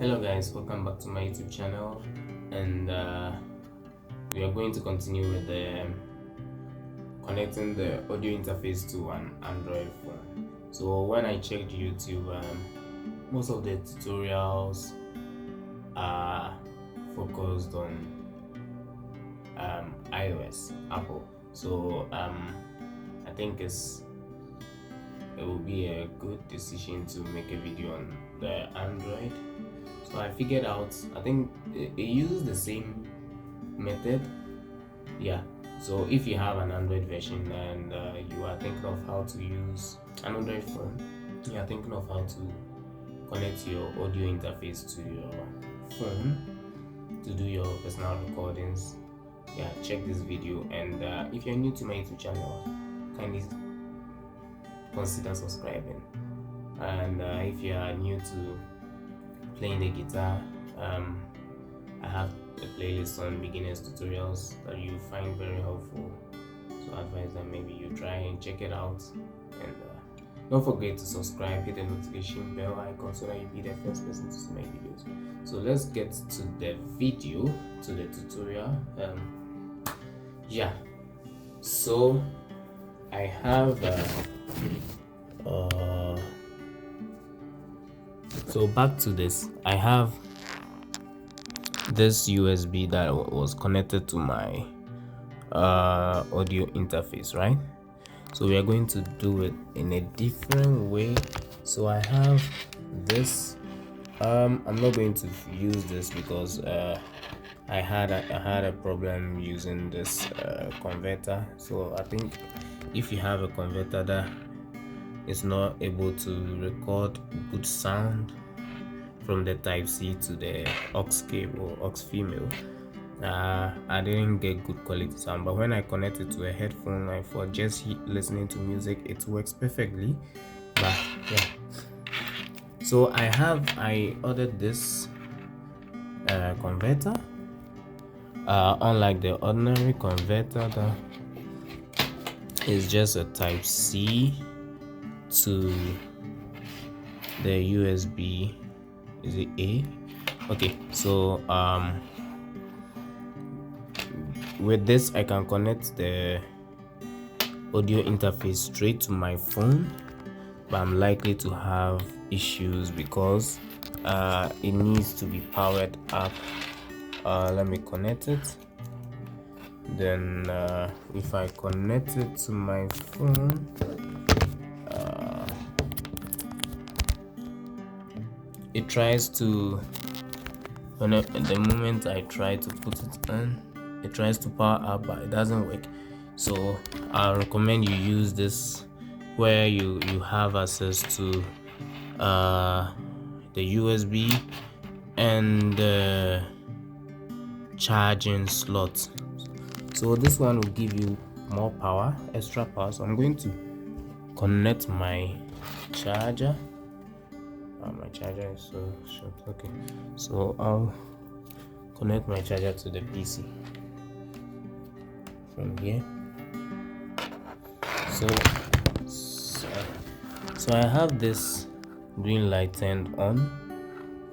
Hello guys, welcome back to my YouTube channel, and we are going to continue with the connecting the audio interface to an Android phone. So when I checked YouTube, most of the tutorials are focused on iOS, Apple. So I think it will be a good decision to make a video on the Android. So I figured out, I think it uses the same method. Yeah, so if you have an Android version and you are thinking of how to use an Android phone, you are thinking of how to connect your audio interface to your phone to do your personal recordings, yeah, check this video. And if you're new to my YouTube channel, kindly consider subscribing. And if you are new to playing the guitar, I have a playlist on beginners tutorials that you find very helpful, so I advise that maybe you try and check it out. And don't forget to subscribe, hit the notification bell icon so that you be the first person to see my videos. So let's get to the video, to the tutorial. Yeah, so I have so back to this. I have this USB that was connected to my audio interface, right? So we are going to do it in a different way. So I have this. I'm not going to use this because I had a problem using this converter. So I think if you have a converter that is not able to record good sound from the type C to the aux cable, aux female, I didn't get good quality sound. But when I connect it to a headphone, like for just listening to music, it works perfectly. But yeah, so I ordered this converter. Unlike the ordinary converter that is just a type C to the USB, is it A? Okay, so with this I can connect the audio interface straight to my phone, but I'm likely to have issues because it needs to be powered up. Let me connect it. Then if I connect it to my phone, it tries to, the moment I try to put it on, it tries to power up, but it doesn't work. So I recommend you use this where you have access to the USB and the charging slot. So this one will give you more power, extra power. So I'm going to connect my charger. My charger is so short. Okay, so I'll connect my charger to the PC from here. So I have this green light turned on,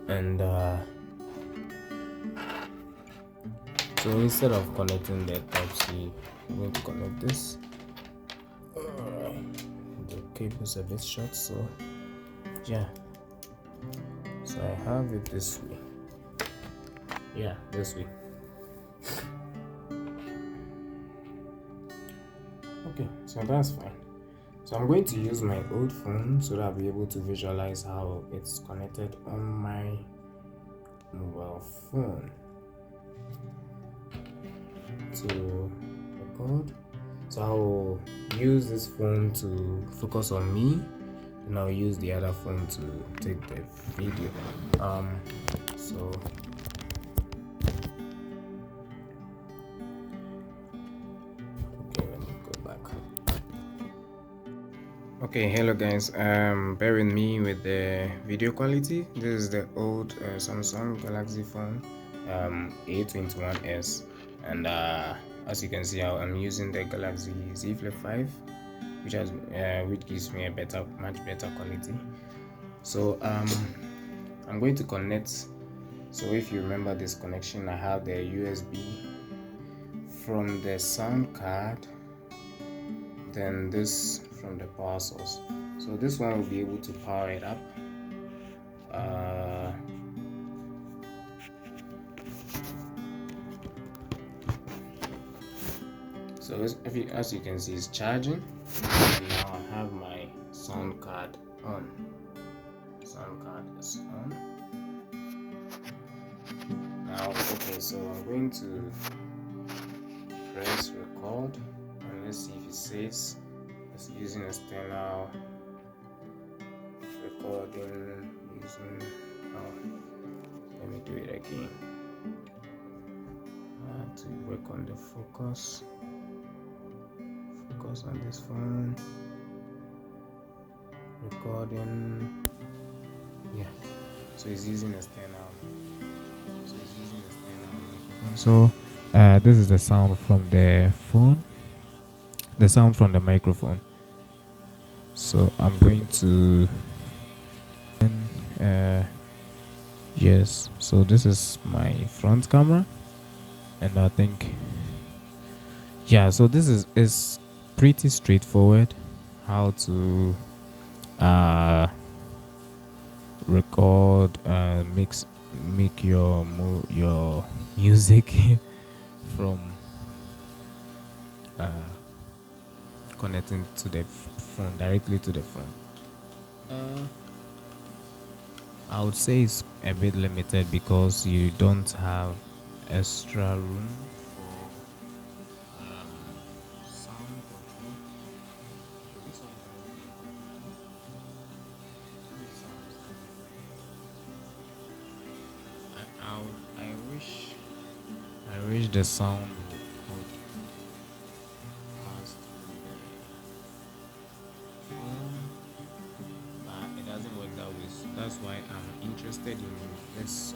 and so instead of connecting the type C, I'm going to connect this. The cable is a bit short, so yeah. So I have it this way. Yeah, this way. Okay, so that's fine. So I'm going to use my old phone so that I'll be able to visualize how it's connected on my mobile phone to record. So I'll use this phone to focus on me, and I'll use the other phone to take the video. So okay, let me go back. Okay, hello guys, bear with me with the video quality. This is the old Samsung Galaxy phone, A21s, and as you can see, I'm using the Galaxy Z Flip 5, which gives me a much better quality. So I'm going to connect So if you remember this connection, I have the USB from the sound card, then this from the power source. So this one will be able to power it up. So as you can see, it's charging. Now I have my sound card on. Sound card is on. Now, okay, so I'm going to press record and let's see if it says it's using external recording using. Let me do it again. To work on the focus. Focus on this phone. Recording. Yeah. So it's using external. So this is the sound from the phone. The sound from the microphone. So I'm going to. Yes. So this is my front camera, and I think. Yeah. So this is pretty straightforward. How to record, make your music from connecting to the phone, directly to the phone. I would say it's a bit limited because you don't have extra room for sound control. I wish the sound would pass through the phone, but it doesn't work that way. So that's why I'm interested in this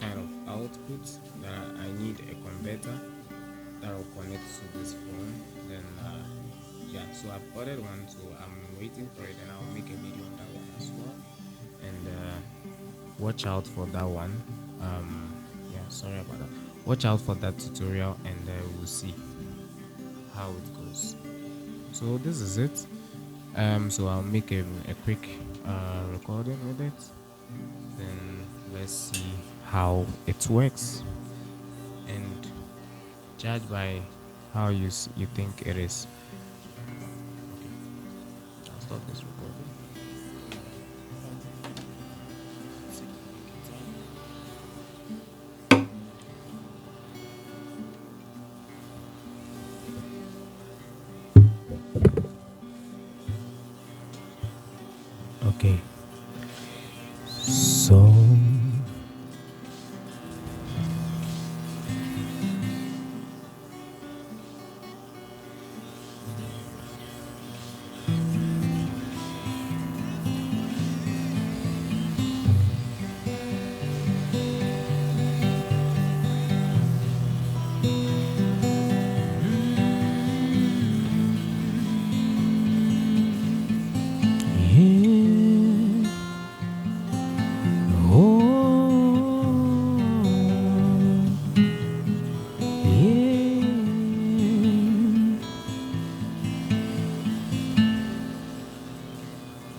kind of output. That I need a converter that will connect to this phone. Then yeah, so I've ordered one, so I'm waiting for it, and I'll make a video on that one as well. And watch out for that one. Yeah, sorry about that. Watch out for that tutorial, and we'll see how it goes. So this is it. So I'll make a quick recording with it, then let's see how it works, and judge by how you think it is. Okay, I'll stop this recording. Okay, so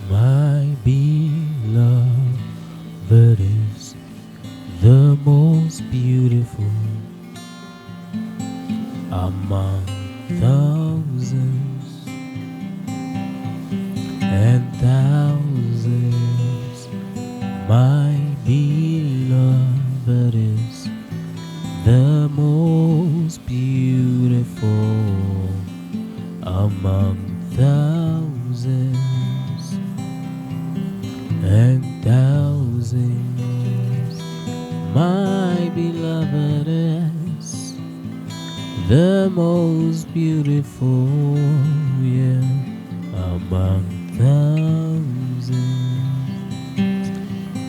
my beloved is the most beautiful among thousands and thousands. My beloved is the most beautiful among thousands and thousands. My beloved is the most beautiful, yeah, among thousands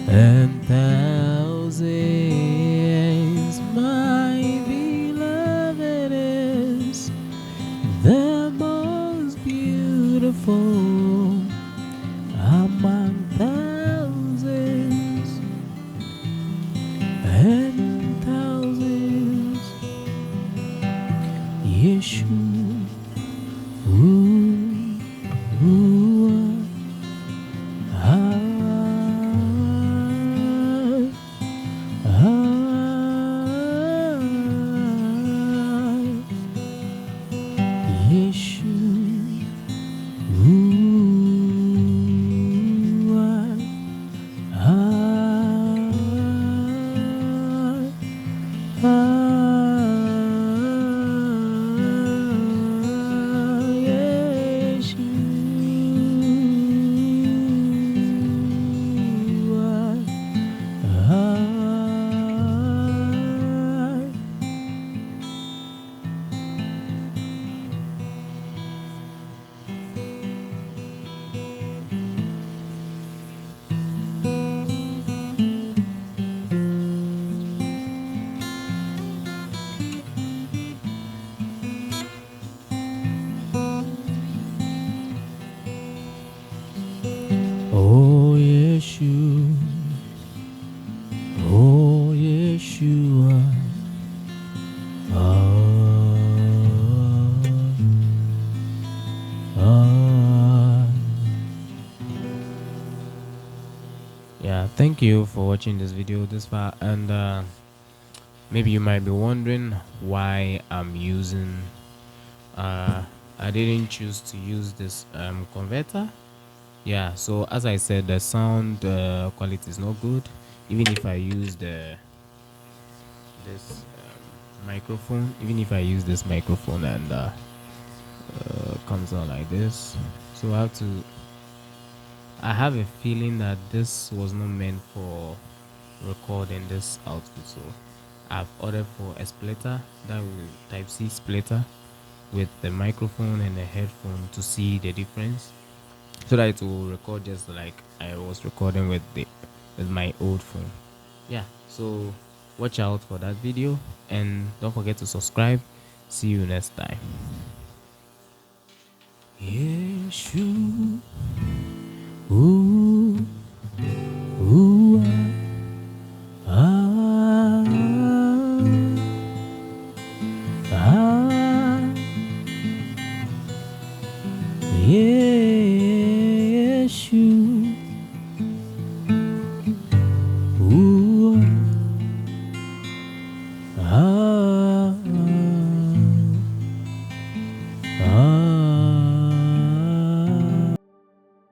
and thousands. My beloved is the most beautiful among thousands Ooh, ah, ah, Yeshu. Ooh, ah, Oh Yeshua, oh Yeshua, yeah, thank you for watching this video this far, and maybe you might be wondering why I'm using I didn't choose to use this converter. Yeah, so as I said, the sound quality is not good. Even if I use this microphone, even if I use this microphone and comes out like this, so I have a feeling that this was not meant for recording this output. So I've ordered for a splitter, that will type C splitter with the microphone and the headphone to see the difference, so that it will record just like I was recording with my old phone. Yeah, so watch out for that video and don't forget to subscribe. See you next time. Yeshua.